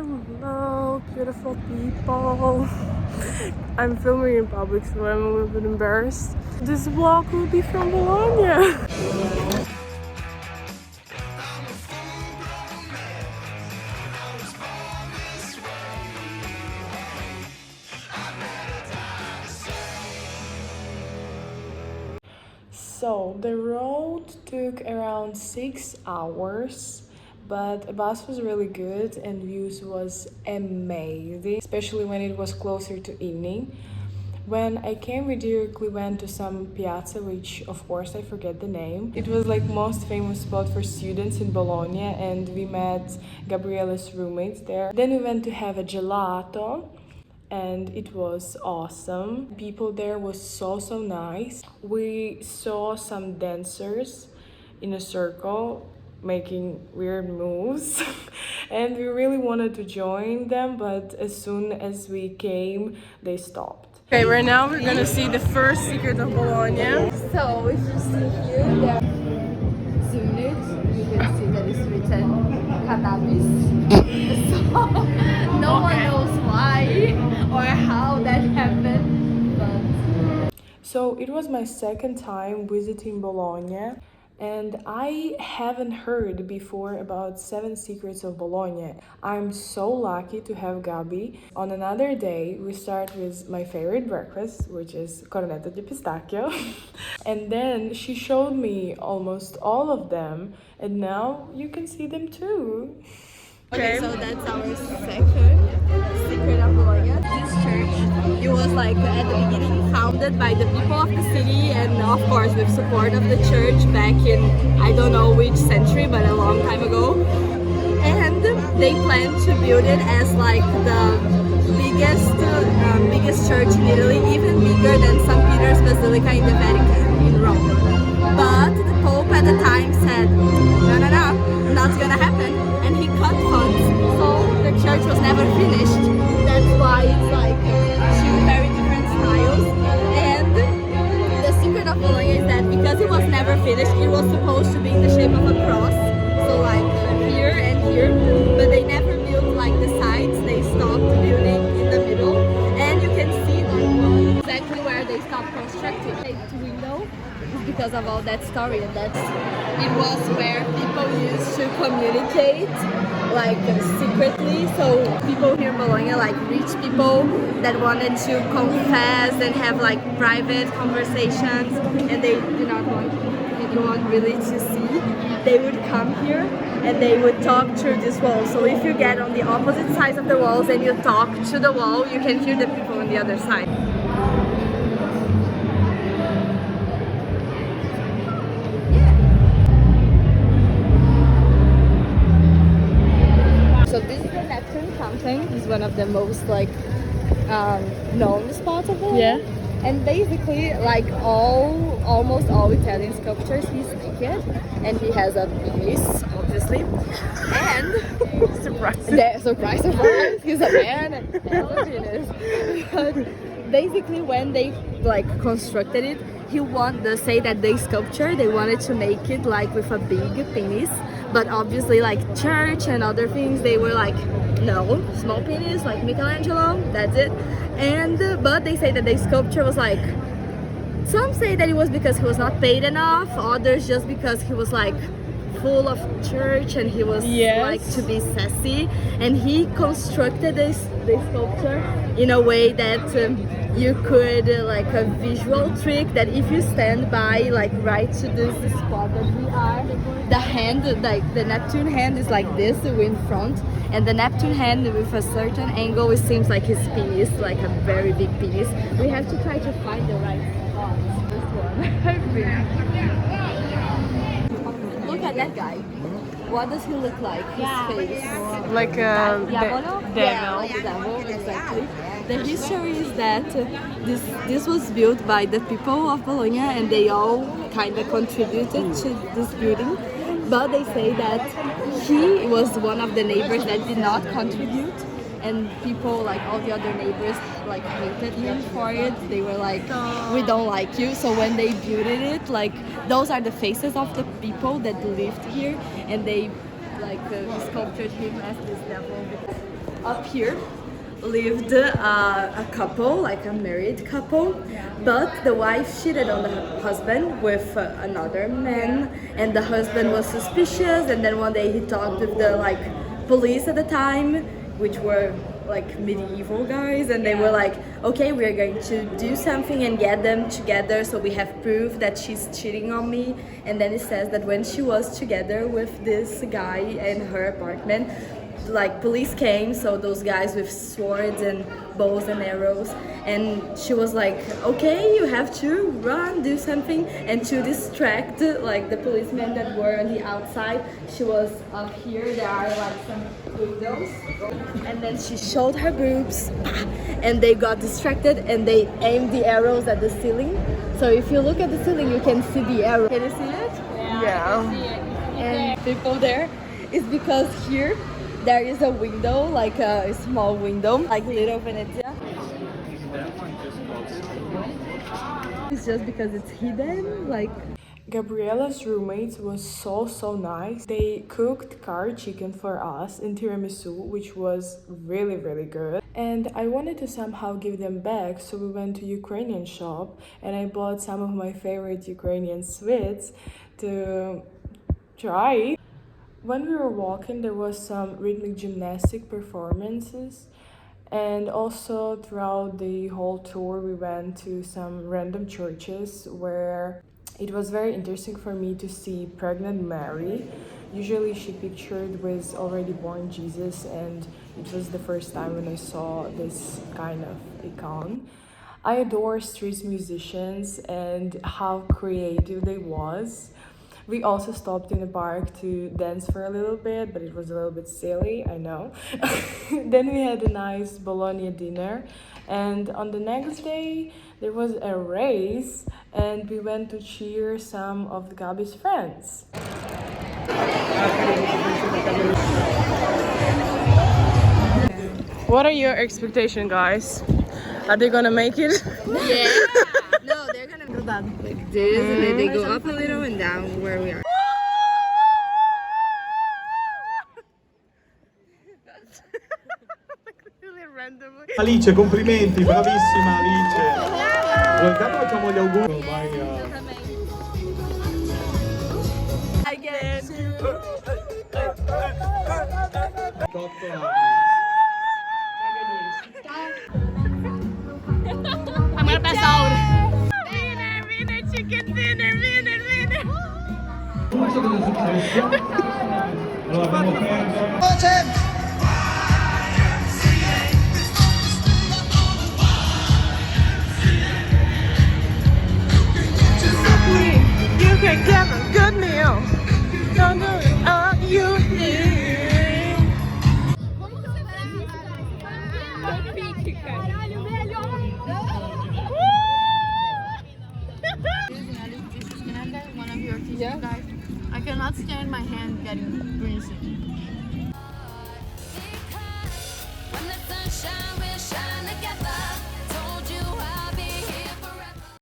Hello, beautiful people. I'm filming in public, so I'm a little bit embarrassed. This vlog will be from Bologna. So the road took around 6 hours, but the bus was really good and views was amazing, especially when it was closer to evening. When I came, we directly went to some piazza, which of course I forget the name. It was like most famous spot for students in Bologna, and we met Gabriele's roommates there. Then we went to have a gelato, and it was awesome. People there was so nice. We saw some dancers in a circle making weird moves and we really wanted to join them, but as soon as we came they stopped. Okay, right now we're gonna see the first secret of Bologna. So if you see here, there zoom it, you can see that it's written cannabis. So no one knows why or how that happened, but So it was my second time visiting Bologna, and I haven't heard before about 7 secrets of Bologna. I'm so lucky to have Gabi. On another day, we start with my favorite breakfast, which is cornetto di pistachio. And then she showed me almost all of them, and now you can see them too. okay, so that's our second secret of Bologna. This church, it was like at the beginning founded by the people of the city and of course with support of the church back in I don't know which century, but a long time ago. And they planned to build it as like the biggest church in Italy, even bigger than St. Peter's Basilica in the Vatican in Rome. But the Pope at the time said, no, not gonna happen, and he cut funds, so the church was never finished. That's why it's like two very different styles. And the secret of Bologna is that because it was never finished, it was supposed to be in the shape of a cross, so like here and here, but they never built like the sides, they stopped building in the middle, and you can see like exactly where they stopped constructing. The window is because of all that story, and it was where people used to communicate like secretly. So people here in Bologna, like rich people that wanted to confess and have like private conversations, and they do not want anyone really to see, they would come here and they would talk through this wall. So if you get on the opposite sides of the walls and you talk to the wall, you can hear the people on the other side. So this is the Neptune fountain. It's one of the most like known spots of Bologna. Yeah. And basically, like almost all Italian sculptures, he's naked and he has a penis, obviously. And surprise, he's a man and has a penis. But basically, when they like constructed it, they say that they wanted to make it like with a big penis. But obviously, like church and other things, they were like, no, small penis, like Michelangelo, that's it. And but they say that the sculpture was like, some say that it was because he was not paid enough, others just because he was like full of church and he was like to be sassy, and he constructed the sculpture in a way that you could like a visual trick that if you stand by like right to this spot that we are, the hand, like the Neptune hand is like this in front, and the Neptune hand with a certain angle it seems like his penis, like a very big penis. We have to try to find the right spot. This one. Look at that guy. What does he look like? His face. Like a devil. devil. Yeah, like a devil, exactly. The history is that this was built by the people of Bologna, and they all kind of contributed to this building. But they say that he was one of the neighbors that did not contribute, and people, like all the other neighbors, like hated him for it. They were like, we don't like you. So when they built it, like those are the faces of the people that lived here, and they like sculptured him as this devil. up here lived a couple, like a married couple, but the wife cheated on the husband with another man, and the husband was suspicious. And then one day he talked with the like police at the time, which were like medieval guys, and they were like, okay, we're going to do something and get them together so we have proof that she's cheating on me. And then it says that when she was together with this guy in her apartment, like police came, so those guys with swords and bows and arrows, and she was like, okay, you have to run, do something. And to distract like the policemen that were on the outside, she was up here, there are like some windows, and then she showed her boobs and they got distracted and they aimed the arrows at the ceiling. So if you look at the ceiling you can see the arrow. Can you see it? Yeah. And people there is because here there is a window, like a small window, like little Venezia. It's just because it's hidden, like. Gabriella's roommates was so nice. They cooked curry chicken for us in tiramisu, which was really good. And I wanted to somehow give them back, so we went to Ukrainian shop and I bought some of my favorite Ukrainian sweets to try. When we were walking, there was some rhythmic gymnastic performances, and also throughout the whole tour we went to some random churches where it was very interesting for me to see pregnant Mary. Usually she pictured with already born Jesus, and it was the first time when I saw this kind of icon. I adore street musicians and how creative they was. We also stopped in the park to dance for a little bit, but it was a little bit silly, I know. Then we had a nice Bologna dinner, and on the next day there was a race and we went to cheer some of Gabi's friends. What are your expectations, guys? Are they gonna make it? Yeah. No, they're gonna do that like this, and then they go up a little and down where we are. Alice, complimenti, bravissima Alice. Intanto facciamo gli auguri. Vai I get to 8 anni. I'm gonna pass out. Winner, chicken winner. Questo cosa è successo? Allora abbiamo perso. You can get a good meal. Don't do it all you need. One of your teachers, guys. I cannot stand my hand getting greasy.